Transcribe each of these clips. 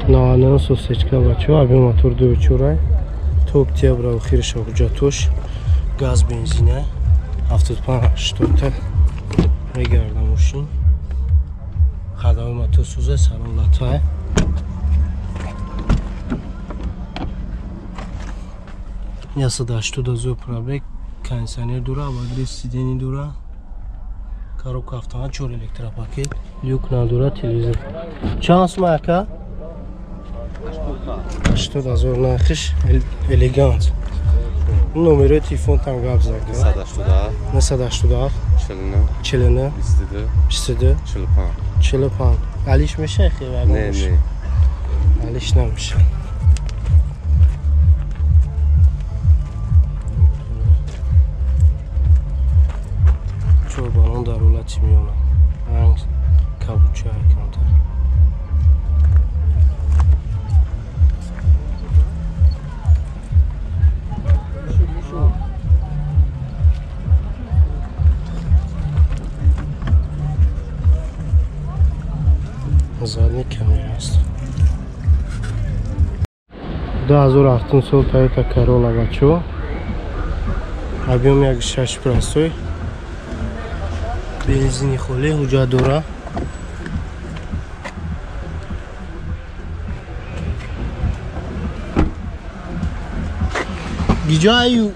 Naanın sosyeçka baçı abi motor dövüçürey. To oktября охириш ҳуҷҷатош газ бензина 75-80 та мегардам мошин хадави мотор сӯза салон латвае ясада 80,000 пробег кондиционер дура обогрев сидений дура коробка автомат 4 электропакет люк надура телевизор чанд сум ака 80,000 нархиш элегант номери телефон там гап зад 987 49 22 45 алиш меша хе не алиш намеша чорбанон дар ҳолати миёна ранг кабуча аканта задний камера аст 2007 сол Toyota Corolla бачо объем 1.6 простой бензини холе ҳуҷҷат дора диҷаю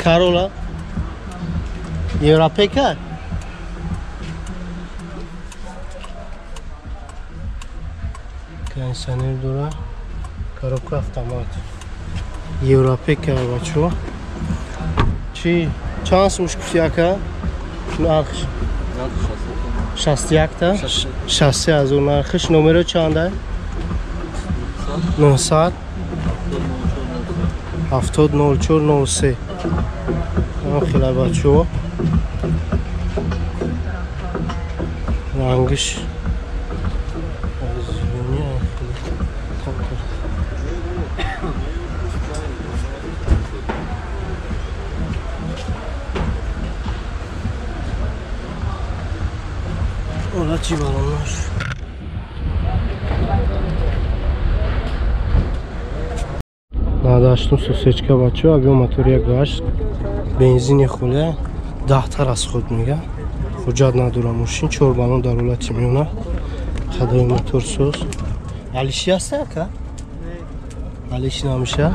Corolla европейка кондиционер дора коробка автомат европейка бачо чи чанд сум гуфти ака нархш 61 та 60,000 нархиш номеро чанда 900 700403 хела бачо рангиш Olaçı balonlar. Nadaştım sosyeçka baço, abi motoriya gash, benzini xule, 10 ta расход мега. Ҳуҷҷат надора мошин, 4 балон дар ҳолати миёна. Хадаи мотор соз. Алиши аст ака? Алиш намеша.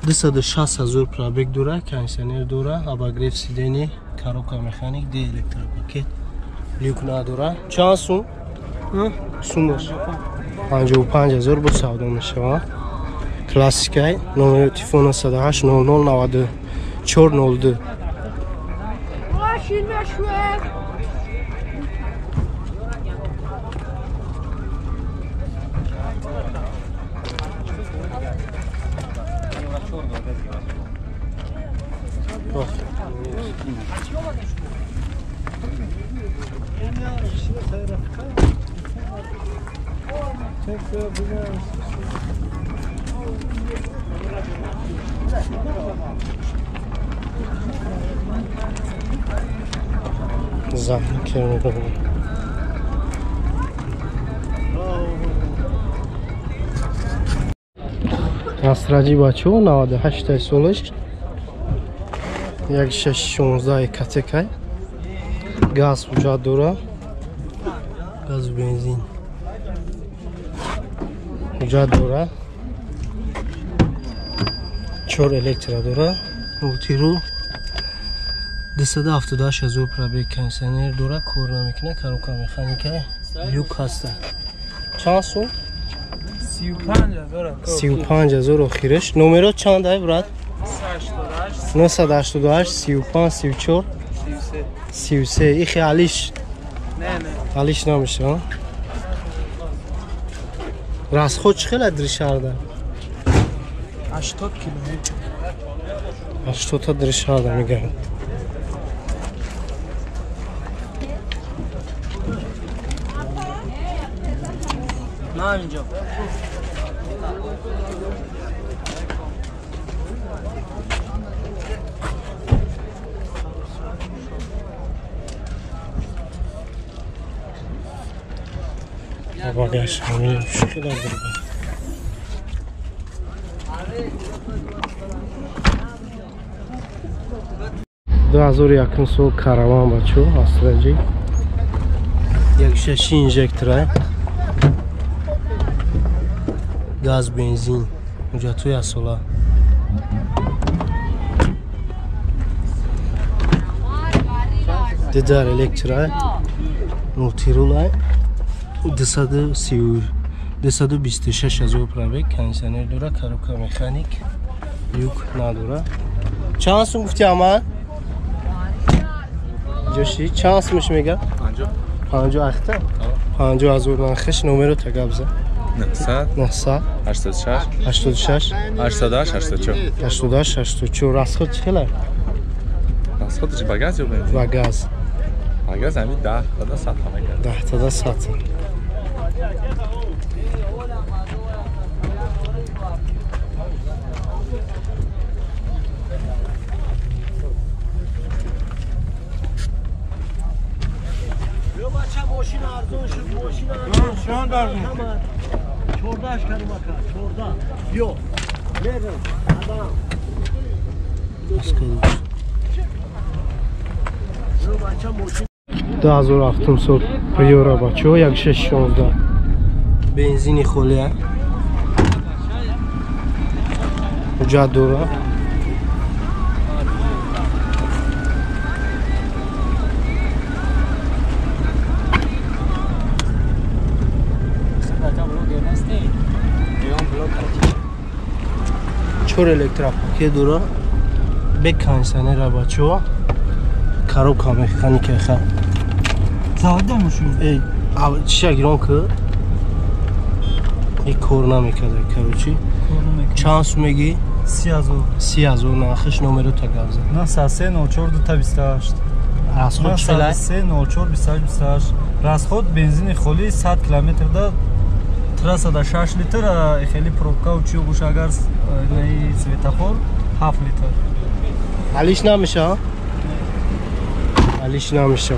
Дисада 60,000 пробег дура, кондиционер дура, обогрев сидений, коробка механик, д электропакет, люк надура. Чанд сум? Сумаш 55,000 бо савдо мешава. Классикай, номери телефона 108 00 9402. Машин мешвед. Zahmet kermede bu. Asraci baço 98 solish 1.616 katekay gaz ҳуҷҷат дора газ бензин ҳуҷҷат дора 4 электро дора мултиру 278,000 пробег кондиционер дора кор намекунад коробка механика люк ҳаста чанд сум 35,000 охириш номеро чанд ай брат 988 35 34 33 ихе алиш алиш намеша расход чӣ хела дришарда 80 километр 80 та дришарда мегӯяд на инҷо багаж ҳамин мушкилар дорад. 2001 сол караван бачо астраҷи. Як шаши инжектора. Газ, бензин. Уҷату я сола. Дидар электра. Мултирулай. 226,000 пробег. Кондиционер дора, коробка механик. Люк надора. Чанд сум гуфти аман? جوشی چند اسمش میگه؟ 50 اخته؟ 50,000 نخش نمره تا گبزه 900 86 88 84 راسخود چی خیلی؟ راسخود چی باگاز یا بنزین؟ باگاز همین 10 تا 100 10 تا 100 ماشین ارزون شد ماشین ارزون شد 14 کلمه کرد 14 بیا بریم آدم 2007 سال پریورا بچه یک 616 بنزینی خولیه حجت دوره چور الکتراپاکی دورا بکنسنه را بچه ها коробка механики ха زاده مشون ای چی گران که ای کار نمیکرده کروچی چند سو میگی 30,000 نخش نمره تا گفزه نه 304 2 تا 28 راسخود چقدر 304 28 راسخود بنزین خالی 100 کیلومتر دا 306 لیتر خیلی پروبکا و چیو گوش اگر ای سویتافور 7 لیتر علیش نمیشه ها علیش نمیشه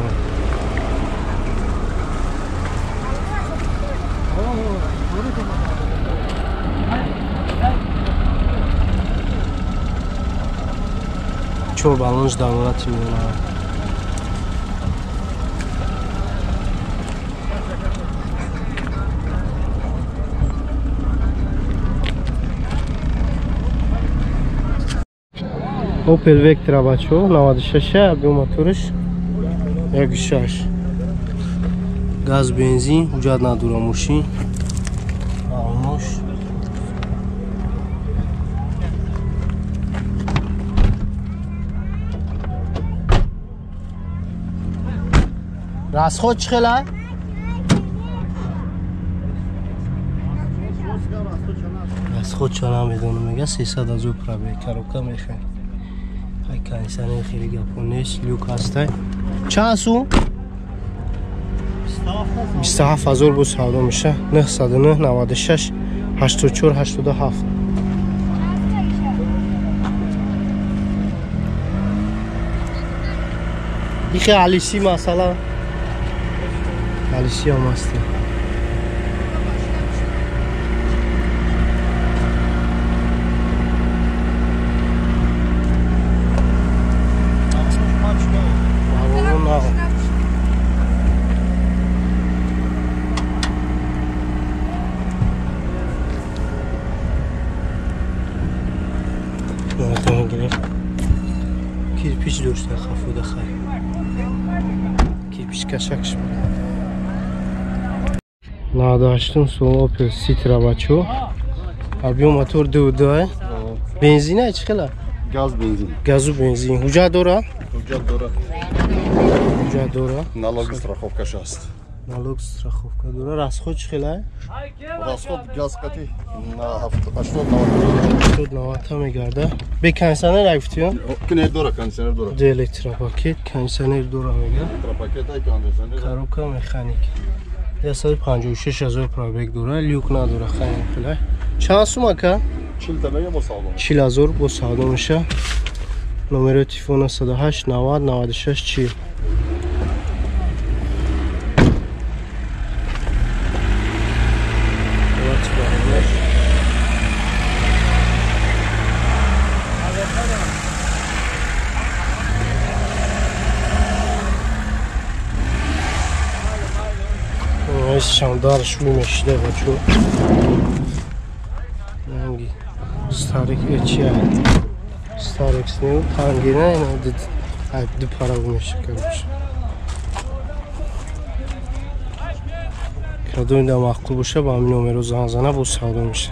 چور بالونش دارورت میونه Opel Vectra бачо 96 объем моториш 1.6 газ бензин ҳуҷҷат надора мошин алмош расход чӣ хела расход чана медонам мега 300,000 пробег коробка механик кондиционер хеле гапон нест люк ҳастай чанд сум 27,000 бо савдо меша 909 96 84 87 ихе алиси масала алиси ҳам ҳаст кирпич дошта хафуда хай кирпич кашакш 98 сол Opel Sitra бачо объем мотор 2.2 бензина чӣ хела газу бензин ҳуҷҷат дора ҳуҷҷат дора налоги страховкаш аст налог страховка дора расход чӣ хела расход газ қати на 80-90 мегарда бе кондиционер айфтиё кондиционер дора кондиционер дора ду электропакет кондиционер дора мега электропакет ай кондиционер коробка механик 156,000 пробег дора люк надора хайр хела чанд сум ака 40 та мега бо савдо 40,000 бо савдо меша номери телефона 108 90 96 40 1 Şandar şuymeşle bачу. Nangi starik eçya. Starik snev tangine ne dedi. Hadi para bulmuş kardeş. Kadın da makul boşa ba numara zanzana bu sağlamış.